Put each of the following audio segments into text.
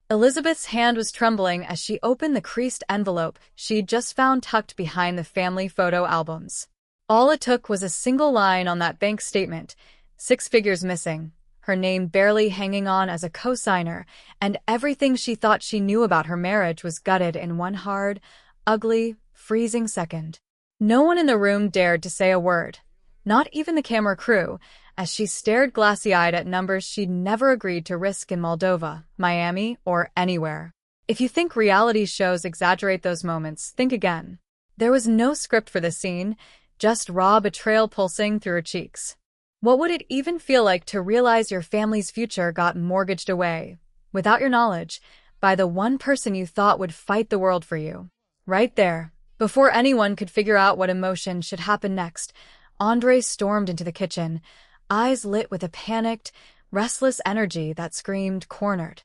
Elizabeth's hand was trembling as she opened the creased envelope she'd just found tucked behind the family photo albums. All it took was a single line on that bank statement, 6 figures missing, her name barely hanging on as a co-signer, and everything she thought she knew about her marriage was gutted in one hard, ugly, freezing second. No one in the room dared to say a word, not even the camera crew, as she stared glassy-eyed at numbers she'd never agreed to risk in Moldova, Miami, or anywhere. If you think reality shows exaggerate those moments, think again. There was no script for this scene, just raw betrayal pulsing through her cheeks. What would it even feel like to realize your family's future got mortgaged away, without your knowledge, by the one person you thought would fight the world for you? Right there, before anyone could figure out what emotion should happen next, Andrei stormed into the kitchen, eyes lit with a panicked, restless energy that screamed cornered.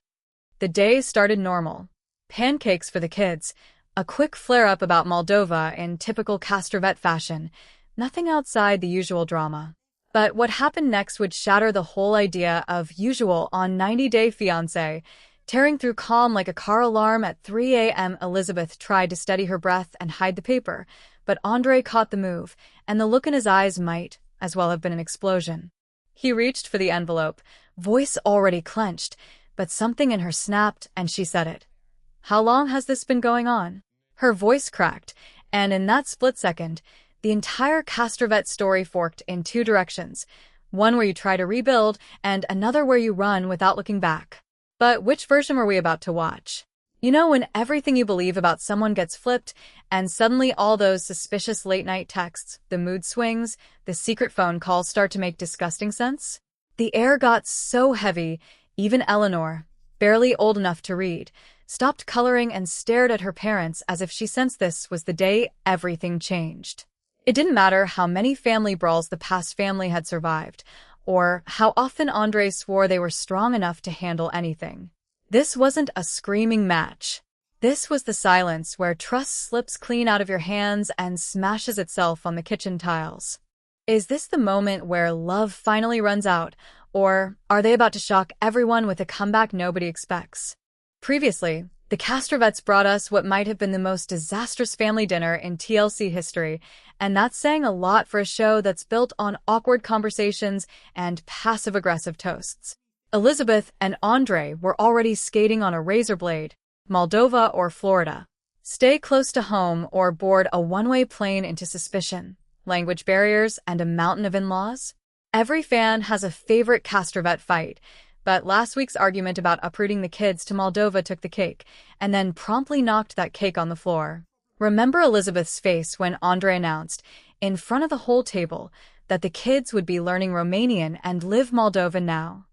The day started normal. Pancakes for the kids, a quick flare-up about Moldova in typical Castravet fashion, nothing outside the usual drama. But what happened next would shatter the whole idea of usual on 90-Day Fiance. Tearing through calm like a car alarm at 3 a.m., Elizabeth tried to steady her breath and hide the paper, but Andrei caught the move, and the look in his eyes might as well have been an explosion. He reached for the envelope, voice already clenched, but something in her snapped, and she said it. "How long has this been going on?" Her voice cracked, and in that split second, the entire Castravet story forked in 2 directions, one where you try to rebuild, and another where you run without looking back. But which version were we about to watch? You know when everything you believe about someone gets flipped, and suddenly all those suspicious late-night texts, the mood swings, the secret phone calls start to make disgusting sense? The air got so heavy, even Eleanor, barely old enough to read, stopped coloring and stared at her parents as if she sensed this was the day everything changed. It didn't matter how many family brawls the past family had survived, or how often Andrei swore they were strong enough to handle anything. This wasn't a screaming match. This was the silence where trust slips clean out of your hands and smashes itself on the kitchen tiles. Is this the moment where love finally runs out, or are they about to shock everyone with a comeback nobody expects? Previously, the Castravets brought us what might have been the most disastrous family dinner in TLC history, and that's saying a lot for a show that's built on awkward conversations and passive-aggressive toasts. Elizabeth and Andrei were already skating on a razor blade, Moldova or Florida. Stay close to home or board a one-way plane into suspicion, language barriers, and a mountain of in-laws? Every fan has a favorite Castravet fight, but last week's argument about uprooting the kids to Moldova took the cake, and then promptly knocked that cake on the floor. Remember Elizabeth's face when Andrei announced, in front of the whole table, that the kids would be learning Romanian and live Moldova now.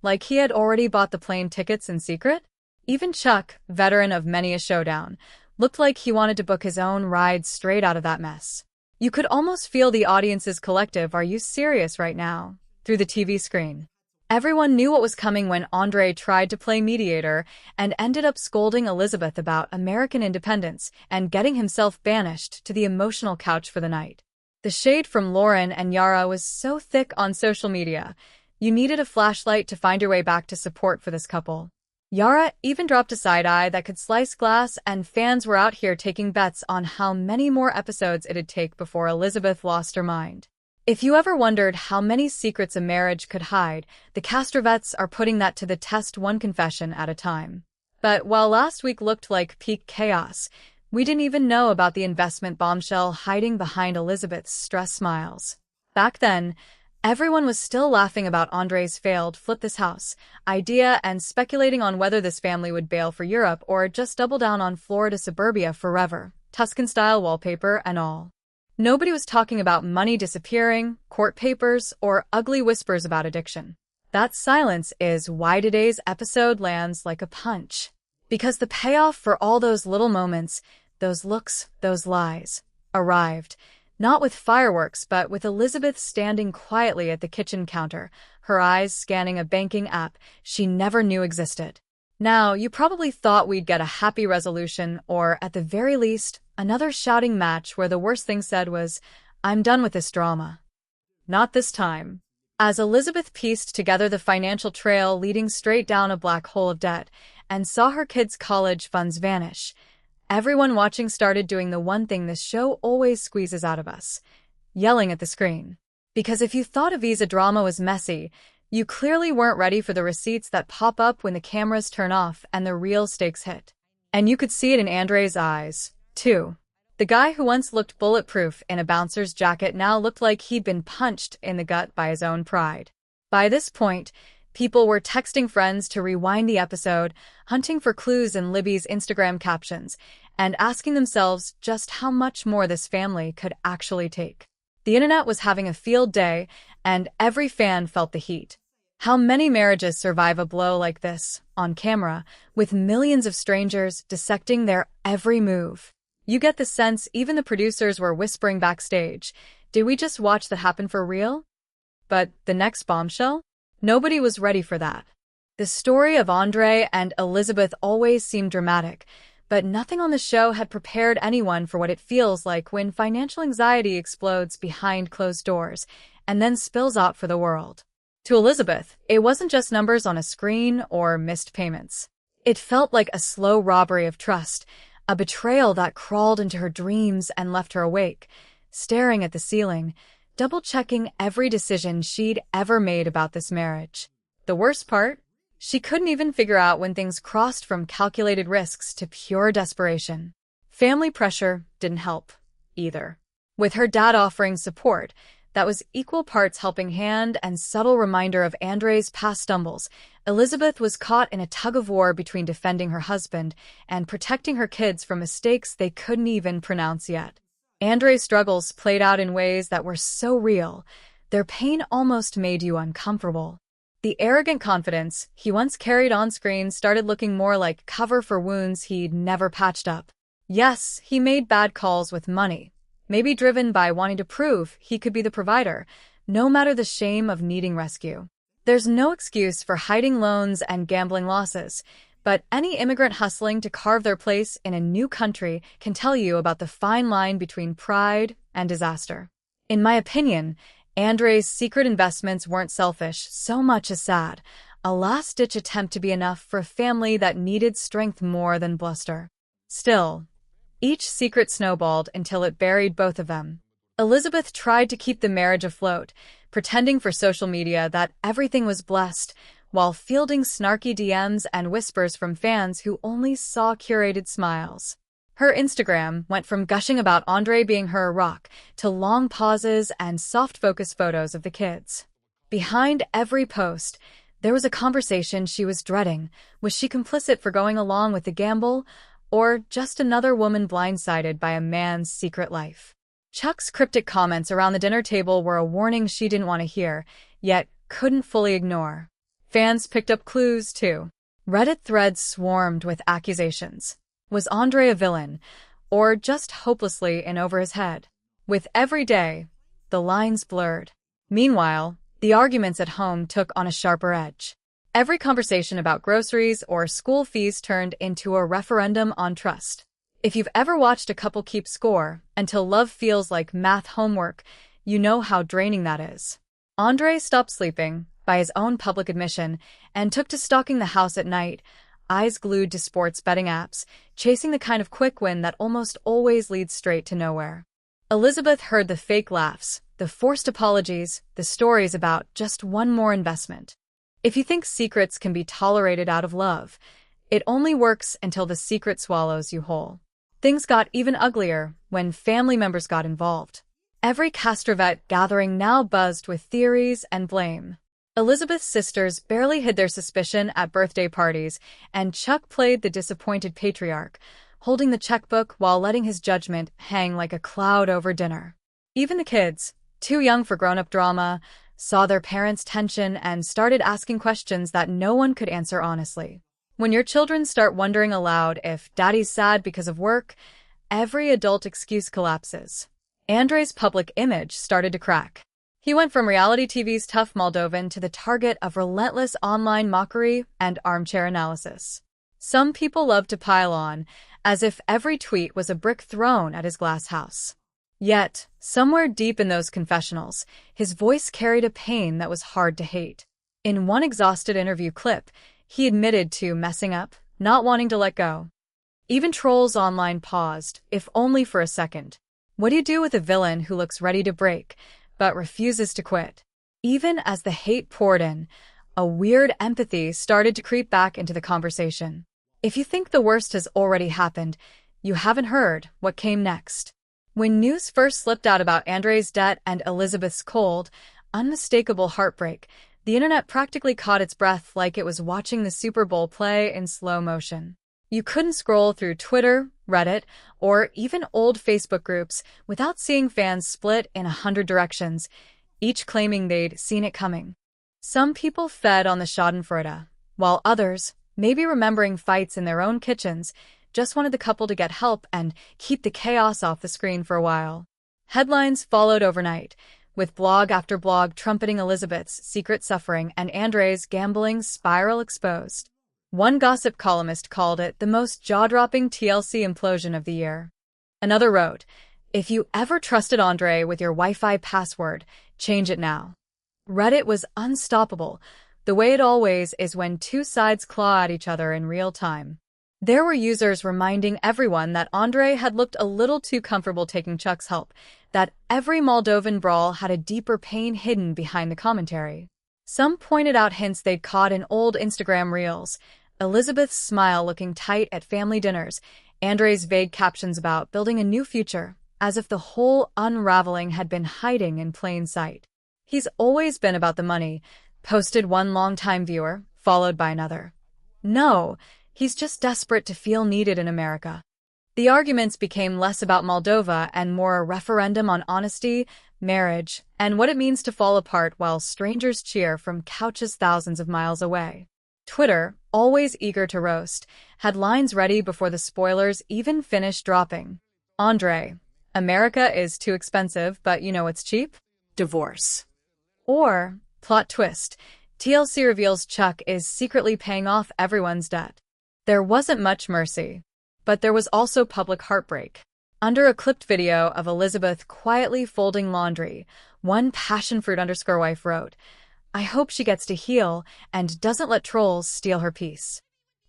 Like he had already bought the plane tickets in secret? Even Chuck, veteran of many a showdown, looked like he wanted to book his own ride straight out of that mess. You could almost feel the audience's collective "Are you serious right now?" through the TV screen. Everyone knew what was coming when Andrei tried to play mediator and ended up scolding Elizabeth about American independence and getting himself banished to the emotional couch for the night. The shade from Lauren and Yara was so thick on social media, you needed a flashlight to find your way back to support for this couple. Yara even dropped a side-eye that could slice glass, and fans were out here taking bets on how many more episodes it'd take before Elizabeth lost her mind. If you ever wondered how many secrets a marriage could hide, the Castravets are putting that to the test one confession at a time. But while last week looked like peak chaos, we didn't even know about the investment bombshell hiding behind Elizabeth's stressed smiles. Back then, everyone was still laughing about Andrei's failed flip this house idea and speculating on whether this family would bail for Europe or just double down on Florida suburbia forever, Tuscan-style wallpaper and all. Nobody was talking about money disappearing, court papers, or ugly whispers about addiction. That silence is why today's episode lands like a punch. Because the payoff for all those little moments, those looks, those lies, arrived. Not with fireworks, but with Elizabeth standing quietly at the kitchen counter, her eyes scanning a banking app she never knew existed. Now, you probably thought we'd get a happy resolution, or at the very least, another shouting match where the worst thing said was, "I'm done with this drama." Not this time. As Elizabeth pieced together the financial trail leading straight down a black hole of debt, and saw her kids' college funds vanish. Everyone watching started doing the one thing this show always squeezes out of us: yelling at the screen. Because if you thought a visa drama was messy, you clearly weren't ready for the receipts that pop up when the cameras turn off and the real stakes hit. And you could see it in Andrei's eyes, too. The guy who once looked bulletproof in a bouncer's jacket now looked like he'd been punched in the gut by his own pride. By this point, people were texting friends to rewind the episode, hunting for clues in Libby's Instagram captions, and asking themselves just how much more this family could actually take. The internet was having a field day, and every fan felt the heat. How many marriages survive a blow like this, on camera, with millions of strangers dissecting their every move? You get the sense even the producers were whispering backstage, "Did we just watch that happen for real?" But the next bombshell? Nobody was ready for that. The story of Andrei and Elizabeth always seemed dramatic, but nothing on the show had prepared anyone for what it feels like when financial anxiety explodes behind closed doors and then spills out for the world. To Elizabeth, it wasn't just numbers on a screen or missed payments. It felt like a slow robbery of trust, a betrayal that crawled into her dreams and left her awake, staring at the ceiling, double-checking every decision she'd ever made about this marriage. The worst part? She couldn't even figure out when things crossed from calculated risks to pure desperation. Family pressure didn't help, either. With her dad offering support, that was equal parts helping hand and subtle reminder of Andrei's past stumbles, Elizabeth was caught in a tug-of-war between defending her husband and protecting her kids from mistakes they couldn't even pronounce yet. Andrei's struggles played out in ways that were so real, their pain almost made you uncomfortable. The arrogant confidence he once carried on screen started looking more like cover for wounds he'd never patched up. Yes, he made bad calls with money, maybe driven by wanting to prove he could be the provider, no matter the shame of needing rescue. There's no excuse for hiding loans and gambling losses, but any immigrant hustling to carve their place in a new country can tell you about the fine line between pride and disaster. In my opinion, Andrei's secret investments weren't selfish so much as sad, a last-ditch attempt to be enough for a family that needed strength more than bluster. Still, each secret snowballed until it buried both of them. Elizabeth tried to keep the marriage afloat, pretending for social media that everything was blessed, while fielding snarky DMs and whispers from fans who only saw curated smiles. Her Instagram went from gushing about Andrei being her rock to long pauses and soft-focus photos of the kids. Behind every post, there was a conversation she was dreading. Was she complicit for going along with the gamble, or just another woman blindsided by a man's secret life? Chuck's cryptic comments around the dinner table were a warning she didn't want to hear, yet couldn't fully ignore. Fans picked up clues, too. Reddit threads swarmed with accusations. Was Andrei a villain, or just hopelessly in over his head? With every day, the lines blurred. Meanwhile, the arguments at home took on a sharper edge. Every conversation about groceries or school fees turned into a referendum on trust. If you've ever watched a couple keep score until love feels like math homework, you know how draining that is. Andrei stopped sleeping, by his own public admission, and took to stalking the house at night, eyes glued to sports betting apps, chasing the kind of quick win that almost always leads straight to nowhere. Elizabeth heard the fake laughs, the forced apologies, the stories about just one more investment. If you think secrets can be tolerated out of love, it only works until the secret swallows you whole. Things got even uglier when family members got involved. Every Castravet gathering now buzzed with theories and blame. Elizabeth's sisters barely hid their suspicion at birthday parties, and Chuck played the disappointed patriarch, holding the checkbook while letting his judgment hang like a cloud over dinner. Even the kids, too young for grown-up drama, saw their parents' tension and started asking questions that no one could answer honestly. When your children start wondering aloud if daddy's sad because of work, every adult excuse collapses. Andrei's public image started to crack. He went from reality TV's tough Moldovan to the target of relentless online mockery and armchair analysis. Some people loved to pile on, as if every tweet was a brick thrown at his glass house. Yet, somewhere deep in those confessionals, his voice carried a pain that was hard to hate. In one exhausted interview clip, he admitted to messing up, not wanting to let go. Even trolls online paused, if only for a second. What do you do with a villain who looks ready to break, but refuses to quit? Even as the hate poured in, a weird empathy started to creep back into the conversation. If you think the worst has already happened, you haven't heard what came next. When news first slipped out about Andrei's debt and Elizabeth's cold, unmistakable heartbreak, the internet practically caught its breath like it was watching the Super Bowl play in slow motion. You couldn't scroll through Twitter, Reddit, or even old Facebook groups without seeing fans split in 100 directions, each claiming they'd seen it coming. Some people fed on the schadenfreude, while others, maybe remembering fights in their own kitchens, just wanted the couple to get help and keep the chaos off the screen for a while. Headlines followed overnight, with blog after blog trumpeting Elizabeth's secret suffering and Andrei's gambling spiral exposed. One gossip columnist called it the most jaw-dropping TLC implosion of the year. Another wrote, "If you ever trusted Andrei with your Wi-Fi password, change it now." Reddit was unstoppable, the way it always is when two sides claw at each other in real time. There were users reminding everyone that Andrei had looked a little too comfortable taking Chuck's help, that every Moldovan brawl had a deeper pain hidden behind the commentary. Some pointed out hints they'd caught in old Instagram reels, Elizabeth's smile looking tight at family dinners, Andrei's vague captions about building a new future, as if the whole unraveling had been hiding in plain sight. "He's always been about the money," posted one longtime viewer, followed by another. "No, he's just desperate to feel needed in America." The arguments became less about Moldova and more a referendum on honesty, marriage, and what it means to fall apart while strangers cheer from couches thousands of miles away. Twitter, always eager to roast, had lines ready before the spoilers even finished dropping. Andrei, "America is too expensive, but you know what's cheap? Divorce." Or, plot twist, TLC reveals Chuck is secretly paying off everyone's debt. There wasn't much mercy, but there was also public heartbreak. Under a clipped video of Elizabeth quietly folding laundry, one passionfruit_wife wrote, "I hope she gets to heal and doesn't let trolls steal her peace."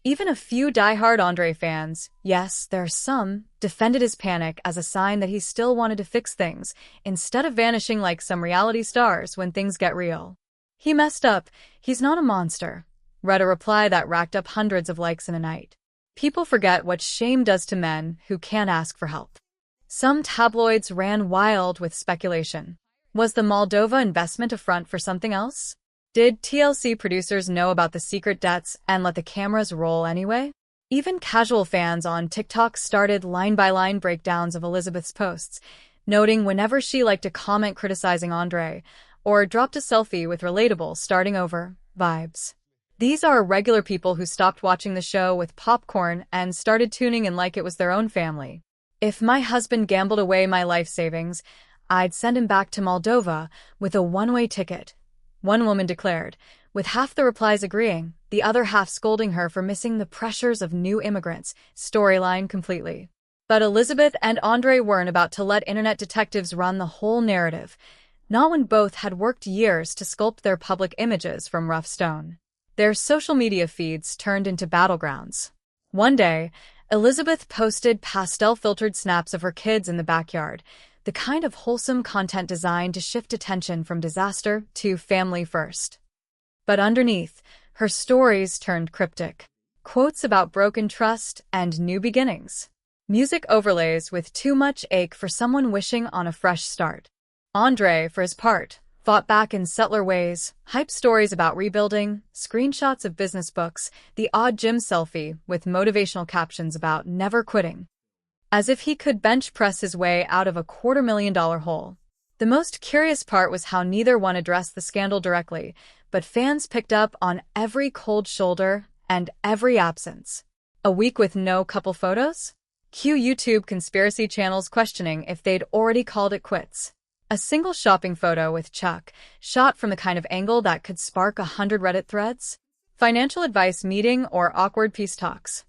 Even a few diehard Andrei fans, yes, there are some, defended his panic as a sign that he still wanted to fix things, instead of vanishing like some reality stars when things get real. "He messed up, he's not a monster," read a reply that racked up hundreds of likes in a night. People forget what shame does to men who can't ask for help. Some tabloids ran wild with speculation. Was the Moldova investment a front for something else? Did TLC producers know about the secret debts and let the cameras roll anyway? Even casual fans on TikTok started line-by-line breakdowns of Elizabeth's posts, noting whenever she liked a comment criticizing Andrei, or dropped a selfie with relatable starting over vibes. These are regular people who stopped watching the show with popcorn and started tuning in like it was their own family. "If my husband gambled away my life savings, I'd send him back to Moldova with a one-way ticket," one woman declared, with half the replies agreeing, the other half scolding her for missing the pressures of new immigrants' storyline completely. But Elizabeth and Andrei weren't about to let internet detectives run the whole narrative, not when both had worked years to sculpt their public images from rough stone. Their social media feeds turned into battlegrounds. One day, Elizabeth posted pastel-filtered snaps of her kids in the backyard, the kind of wholesome content designed to shift attention from disaster to family first. But underneath, her stories turned cryptic. Quotes about broken trust and new beginnings. Music overlays with too much ache for someone wishing on a fresh start. Andrei, for his part, fought back in subtler ways, hype stories about rebuilding, screenshots of business books, the odd gym selfie with motivational captions about never quitting. As if he could bench press his way out of a $250,000 hole. The most curious part was how neither one addressed the scandal directly, but fans picked up on every cold shoulder and every absence. A week with no couple photos? Cue YouTube conspiracy channels questioning if they'd already called it quits. A single shopping photo with Chuck, shot from the kind of angle that could spark 100 Reddit threads? Financial advice meeting or awkward peace talks?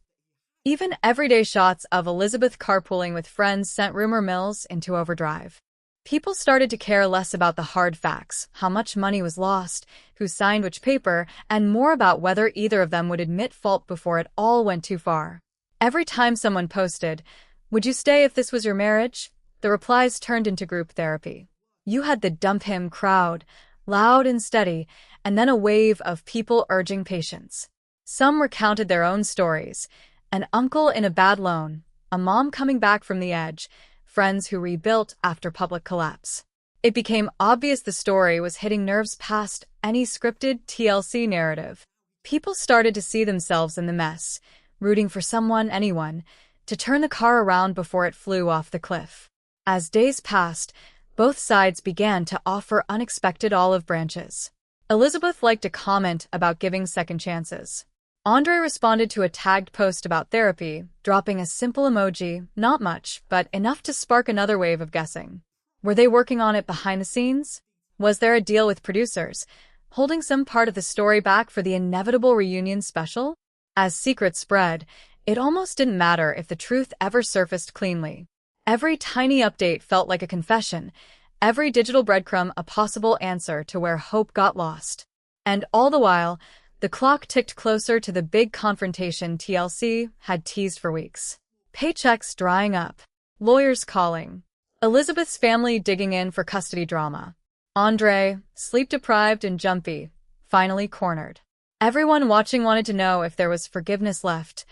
Even everyday shots of Elizabeth carpooling with friends sent rumor mills into overdrive. People started to care less about the hard facts, how much money was lost, who signed which paper, and more about whether either of them would admit fault before it all went too far. Every time someone posted, "Would you stay if this was your marriage?" the replies turned into group therapy. You had the dump him crowd, loud and steady, and then a wave of people urging patience. Some recounted their own stories: an uncle in a bad loan, a mom coming back from the edge, friends who rebuilt after public collapse. It became obvious the story was hitting nerves past any scripted TLC narrative. People started to see themselves in the mess, rooting for someone, anyone, to turn the car around before it flew off the cliff. As days passed, both sides began to offer unexpected olive branches. Elizabeth liked a comment about giving second chances. Andrei responded to a tagged post about therapy, dropping a simple emoji, not much, but enough to spark another wave of guessing. Were they working on it behind the scenes? Was there a deal with producers, holding some part of the story back for the inevitable reunion special? As secrets spread, it almost didn't matter if the truth ever surfaced cleanly. Every tiny update felt like a confession, every digital breadcrumb a possible answer to where hope got lost. And all the while, the clock ticked closer to the big confrontation TLC had teased for weeks. Paychecks drying up, lawyers calling, Elizabeth's family digging in for custody drama. Andrei, sleep-deprived and jumpy, finally cornered. Everyone watching wanted to know if there was forgiveness left,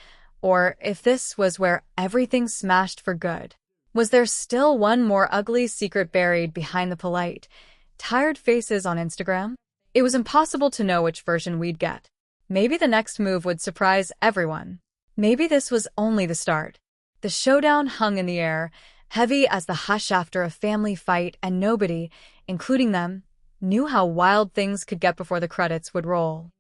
or if this was where everything smashed for good. Was there still one more ugly secret buried behind the polite, tired faces on Instagram? It was impossible to know which version we'd get. Maybe the next move would surprise everyone. Maybe this was only the start. The showdown hung in the air, heavy as the hush after a family fight, and nobody, including them, knew how wild things could get before the credits would roll.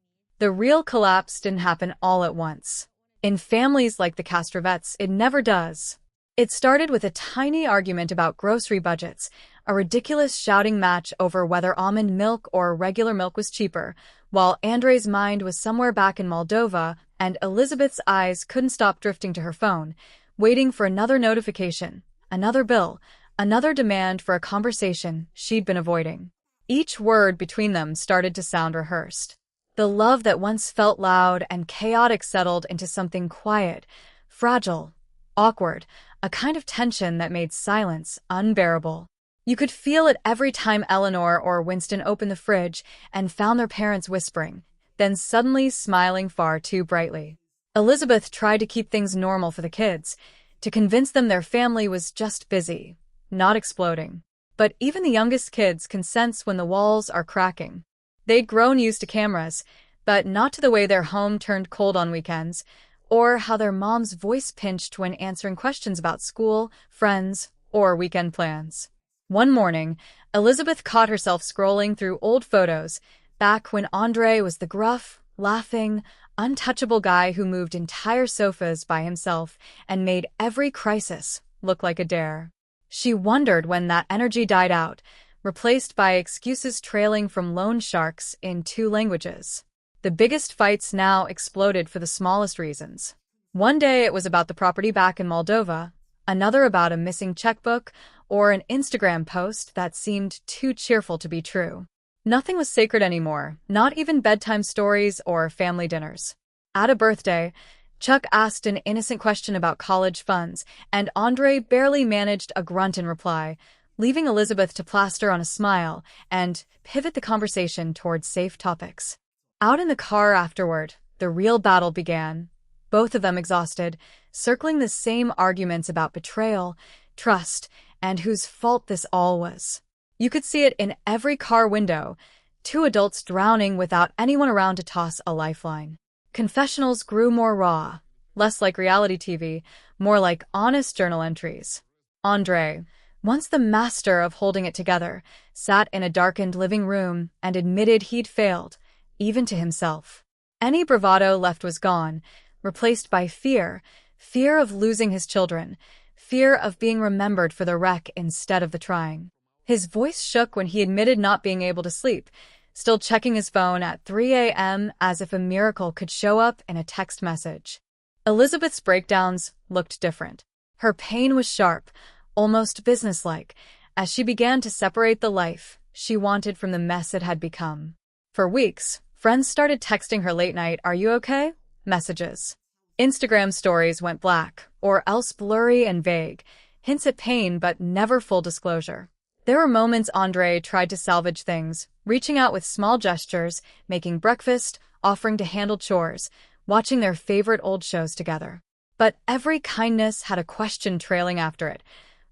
The real collapse didn't happen all at once. In families like the Castravets, it never does. It started with a tiny argument about grocery budgets, a ridiculous shouting match over whether almond milk or regular milk was cheaper, while Andrei's mind was somewhere back in Moldova and Elizabeth's eyes couldn't stop drifting to her phone, waiting for another notification, another bill, another demand for a conversation she'd been avoiding. Each word between them started to sound rehearsed. The love that once felt loud and chaotic settled into something quiet, fragile, awkward, a kind of tension that made silence unbearable. You could feel it every time Eleanor or Winston opened the fridge and found their parents whispering, then suddenly smiling far too brightly. Elizabeth tried to keep things normal for the kids, to convince them their family was just busy, not exploding. But even the youngest kids can sense when the walls are cracking. They'd grown used to cameras, but not to the way their home turned cold on weekends, or how their mom's voice pinched when answering questions about school, friends, or weekend plans. One morning, Elizabeth caught herself scrolling through old photos, back when Andrei was the gruff, laughing, untouchable guy who moved entire sofas by himself and made every crisis look like a dare. She wondered when that energy died out, replaced by excuses trailing from loan sharks in 2 languages. The biggest fights now exploded for the smallest reasons. One day it was about the property back in Moldova, another about a missing checkbook, or an Instagram post that seemed too cheerful to be true. Nothing was sacred anymore, not even bedtime stories or family dinners. At a birthday, Chuck asked an innocent question about college funds, and Andrei barely managed a grunt in reply, leaving Elizabeth to plaster on a smile and pivot the conversation towards safe topics. Out in the car afterward, the real battle began, both of them exhausted, circling the same arguments about betrayal, trust, and whose fault this all was. You could see it in every car window, 2 adults drowning without anyone around to toss a lifeline. Confessionals grew more raw, less like reality TV, more like honest journal entries. Andrei, once the master of holding it together, sat in a darkened living room and admitted he'd failed, even to himself. Any bravado left was gone, replaced by fear of losing his children, fear of being remembered for the wreck instead of the trying. His voice shook when he admitted not being able to sleep, still checking his phone at 3 a.m. as if a miracle could show up in a text message. Elizabeth's breakdowns looked different. Her pain was sharp, almost businesslike, as she began to separate the life she wanted from the mess it had become. For weeks, friends started texting her late-night "Are you okay?" messages. Instagram stories went black, or else blurry and vague, hints at pain but never full disclosure. There were moments Andrei tried to salvage things, reaching out with small gestures, making breakfast, offering to handle chores, watching their favorite old shows together. But every kindness had a question trailing after it.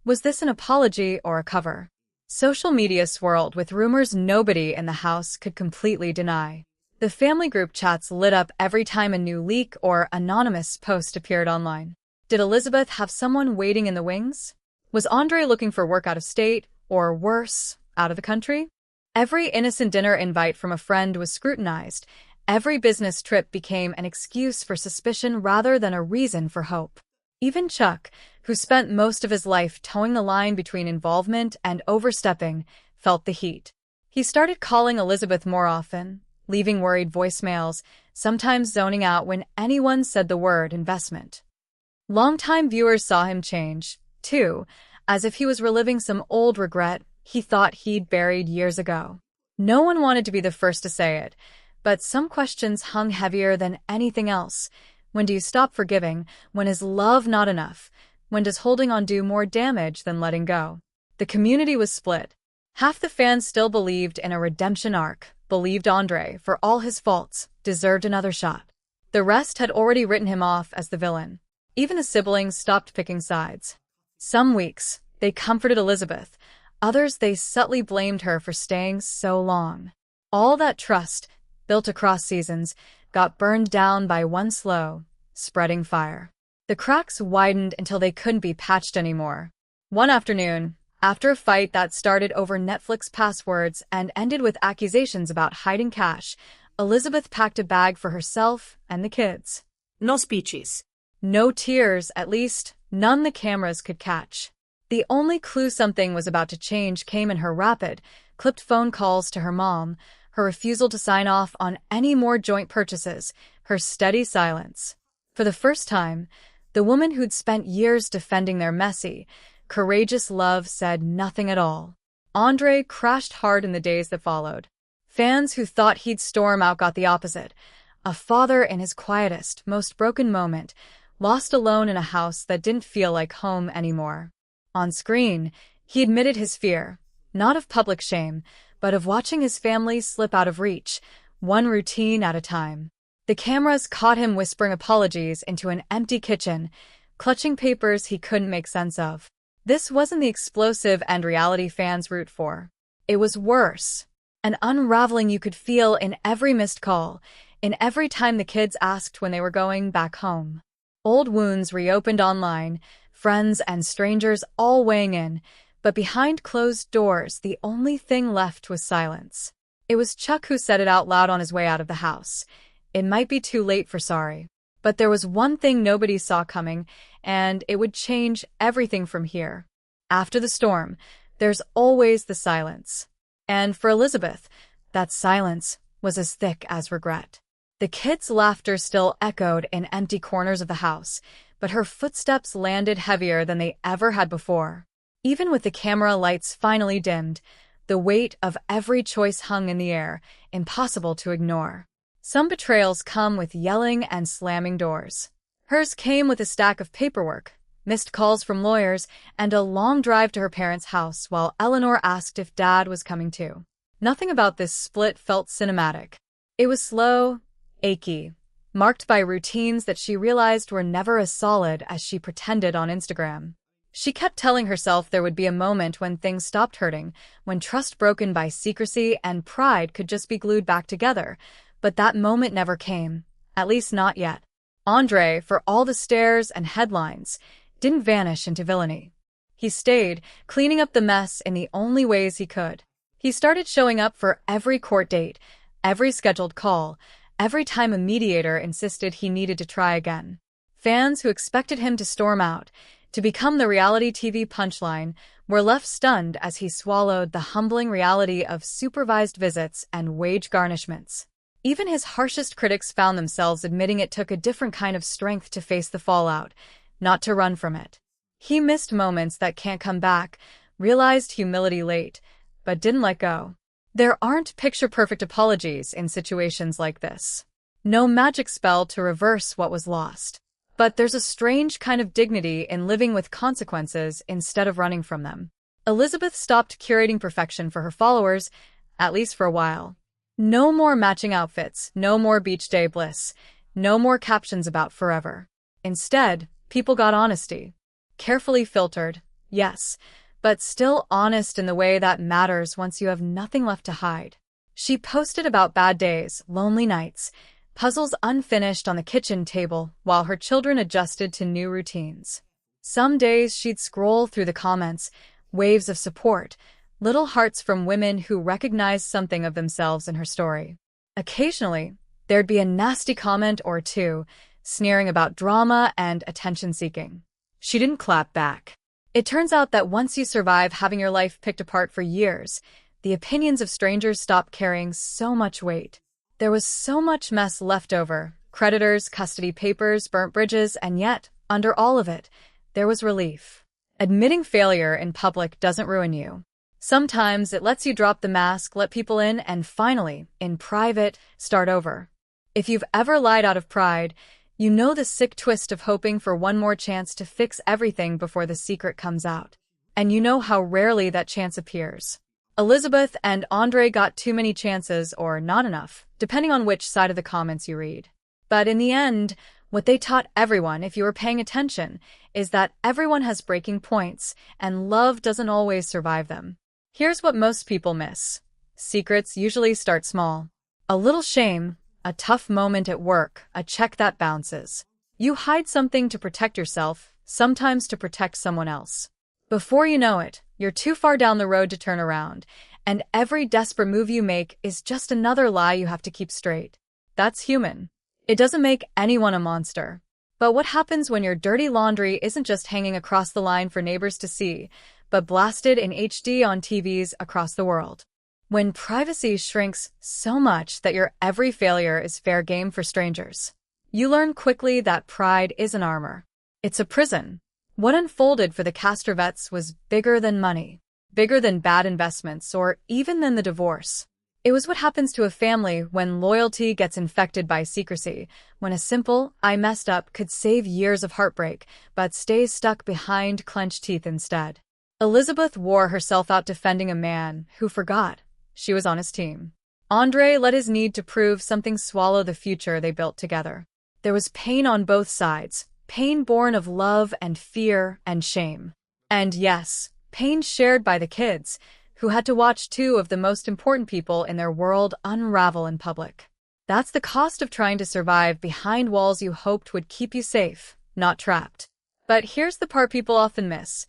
Was this an apology or a cover? Social media swirled with rumors nobody in the house could completely deny. The family group chats lit up every time a new leak or anonymous post appeared online. Did Elizabeth have someone waiting in the wings? Was Andrei looking for work out of state, or worse, out of the country? Every innocent dinner invite from a friend was scrutinized. Every business trip became an excuse for suspicion rather than a reason for hope. Even Chuck, who spent most of his life towing the line between involvement and overstepping, felt the heat. He started calling Elizabeth more often, leaving worried voicemails, sometimes zoning out when anyone said the word investment. Longtime viewers saw him change, too, as if he was reliving some old regret he thought he'd buried years ago. No one wanted to be the first to say it, but some questions hung heavier than anything else. When do you stop forgiving? When is love not enough? When does holding on do more damage than letting go? The community was split. Half the fans still believed in a redemption arc, believed Andrei, for all his faults, deserved another shot. The rest had already written him off as the villain. Even the siblings stopped picking sides. Some weeks, they comforted Elizabeth. Others, they subtly blamed her for staying so long. All that trust, built across seasons, got burned down by one slow, spreading fire. The cracks widened until they couldn't be patched anymore. One afternoon, after a fight that started over Netflix passwords and ended with accusations about hiding cash, Elizabeth packed a bag for herself and the kids. No speeches. No tears, at least, none the cameras could catch. The only clue something was about to change came in her rapid, clipped phone calls to her mom, her refusal to sign off on any more joint purchases, her steady silence. For the first time, the woman who'd spent years defending their messy, courageous love said nothing at all. Andrei crashed hard in the days that followed. Fans who thought he'd storm out got the opposite. A father in his quietest, most broken moment, lost alone in a house that didn't feel like home anymore. On screen, he admitted his fear, not of public shame, but of watching his family slip out of reach, one routine at a time. The cameras caught him whispering apologies into an empty kitchen, clutching papers he couldn't make sense of. This wasn't the explosive and reality fans root for. It was worse. An unraveling you could feel in every missed call, in every time the kids asked when they were going back home. Old wounds reopened online, friends and strangers all weighing in, but behind closed doors the only thing left was silence. It was Chuck who said it out loud on his way out of the house. It might be too late for sorry, but there was one thing nobody saw coming, and it would change everything from here. After the storm, there's always the silence. And for Elizabeth, that silence was as thick as regret. The kids' laughter still echoed in empty corners of the house, but her footsteps landed heavier than they ever had before. Even with the camera lights finally dimmed, the weight of every choice hung in the air, impossible to ignore. Some betrayals come with yelling and slamming doors. Hers came with a stack of paperwork, missed calls from lawyers, and a long drive to her parents' house while Eleanor asked if Dad was coming too. Nothing about this split felt cinematic. It was slow, achy, marked by routines that she realized were never as solid as she pretended on Instagram. She kept telling herself there would be a moment when things stopped hurting, when trust broken by secrecy and pride could just be glued back together, but that moment never came, at least not yet. Andrei, for all the stares and headlines, didn't vanish into villainy. He stayed, cleaning up the mess in the only ways he could. He started showing up for every court date, every scheduled call, every time a mediator insisted he needed to try again. Fans who expected him to storm out, to become the reality TV punchline, were left stunned as he swallowed the humbling reality of supervised visits and wage garnishments. Even his harshest critics found themselves admitting it took a different kind of strength to face the fallout, not to run from it. He missed moments that can't come back, realized humility late, but didn't let go. There aren't picture-perfect apologies in situations like this. No magic spell to reverse what was lost. But there's a strange kind of dignity in living with consequences instead of running from them. Elizabeth stopped curating perfection for her followers, at least for a while. No more matching outfits, no more beach day bliss, no more captions about forever. Instead, people got honesty. Carefully filtered, yes, but still honest in the way that matters once you have nothing left to hide. She posted about bad days, lonely nights, puzzles unfinished on the kitchen table while her children adjusted to new routines. Some days she'd scroll through the comments, waves of support, little hearts from women who recognized something of themselves in her story. Occasionally, there'd be a nasty comment or two, sneering about drama and attention-seeking. She didn't clap back. It turns out that once you survive having your life picked apart for years, the opinions of strangers stop carrying so much weight. There was so much mess left over, creditors, custody papers, burnt bridges, and yet, under all of it, there was relief. Admitting failure in public doesn't ruin you. Sometimes it lets you drop the mask, let people in, and finally, in private, start over. If you've ever lied out of pride, you know the sick twist of hoping for one more chance to fix everything before the secret comes out. And you know how rarely that chance appears. Elizabeth and Andrei got too many chances, or not enough, depending on which side of the comments you read. But in the end, what they taught everyone, if you were paying attention, is that everyone has breaking points, and love doesn't always survive them. Here's what most people miss. Secrets usually start small. A little shame, a tough moment at work, a check that bounces. You hide something to protect yourself, sometimes to protect someone else. Before you know it, you're too far down the road to turn around, and every desperate move you make is just another lie you have to keep straight. That's human. It doesn't make anyone a monster. But what happens when your dirty laundry isn't just hanging across the line for neighbors to see, but blasted in HD on TVs across the world? When privacy shrinks so much that your every failure is fair game for strangers, you learn quickly that pride isn't armor. It's a prison. What unfolded for the Castravets was bigger than money, bigger than bad investments, or even than the divorce. It was what happens to a family when loyalty gets infected by secrecy, when a simple, "I messed up" could save years of heartbreak, but stays stuck behind clenched teeth instead. Elizabeth wore herself out defending a man who forgot she was on his team. Andrei let his need to prove something swallow the future they built together. There was pain on both sides, pain born of love and fear and shame. And yes, pain shared by the kids, who had to watch two of the most important people in their world unravel in public. That's the cost of trying to survive behind walls you hoped would keep you safe, not trapped. But here's the part people often miss.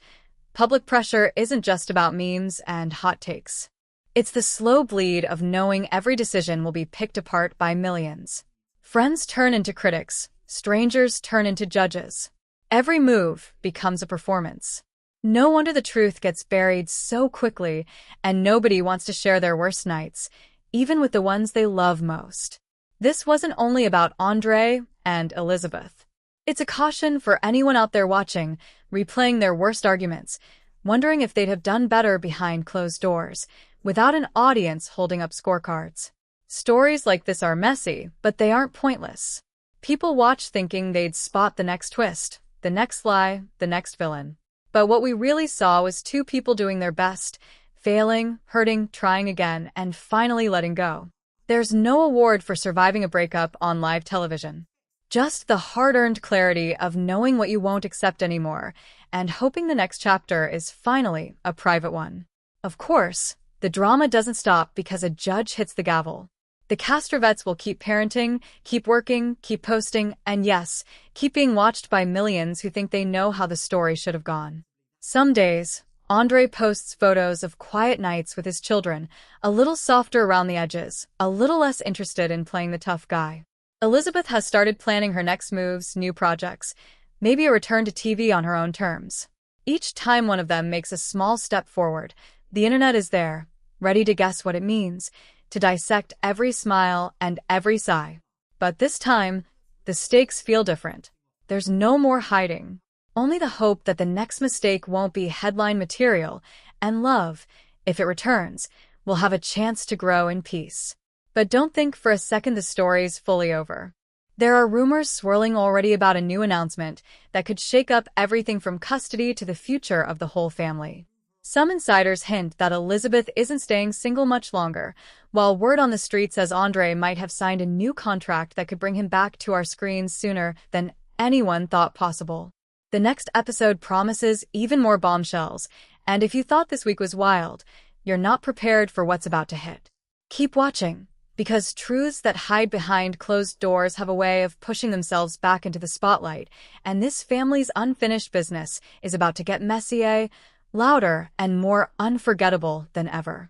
Public pressure isn't just about memes and hot takes. It's the slow bleed of knowing every decision will be picked apart by millions. Friends turn into critics, strangers turn into judges. Every move becomes a performance. No wonder the truth gets buried so quickly, and nobody wants to share their worst nights, even with the ones they love most. This wasn't only about Andrei and Elizabeth. It's a caution for anyone out there watching, replaying their worst arguments, wondering if they'd have done better behind closed doors, without an audience holding up scorecards. Stories like this are messy, but they aren't pointless. People watch thinking they'd spot the next twist, the next lie, the next villain. But what we really saw was two people doing their best, failing, hurting, trying again, and finally letting go. There's no award for surviving a breakup on live television. Just the hard-earned clarity of knowing what you won't accept anymore, and hoping the next chapter is finally a private one. Of course, the drama doesn't stop because a judge hits the gavel. The Castravets will keep parenting, keep working, keep posting, and yes, keep being watched by millions who think they know how the story should have gone. Some days, Andrei posts photos of quiet nights with his children, a little softer around the edges, a little less interested in playing the tough guy. Elizabeth has started planning her next moves, new projects, maybe a return to TV on her own terms. Each time one of them makes a small step forward, the internet is there, ready to guess what it means, to dissect every smile and every sigh. But this time, the stakes feel different. There's no more hiding. Only the hope that the next mistake won't be headline material, and love, if it returns, will have a chance to grow in peace. But don't think for a second the story's fully over. There are rumors swirling already about a new announcement that could shake up everything from custody to the future of the whole family. Some insiders hint that Elizabeth isn't staying single much longer, while word on the street says Andrei might have signed a new contract that could bring him back to our screens sooner than anyone thought possible. The next episode promises even more bombshells, and if you thought this week was wild, you're not prepared for what's about to hit. Keep watching, because truths that hide behind closed doors have a way of pushing themselves back into the spotlight, and this family's unfinished business is about to get messier, louder, and more unforgettable than ever.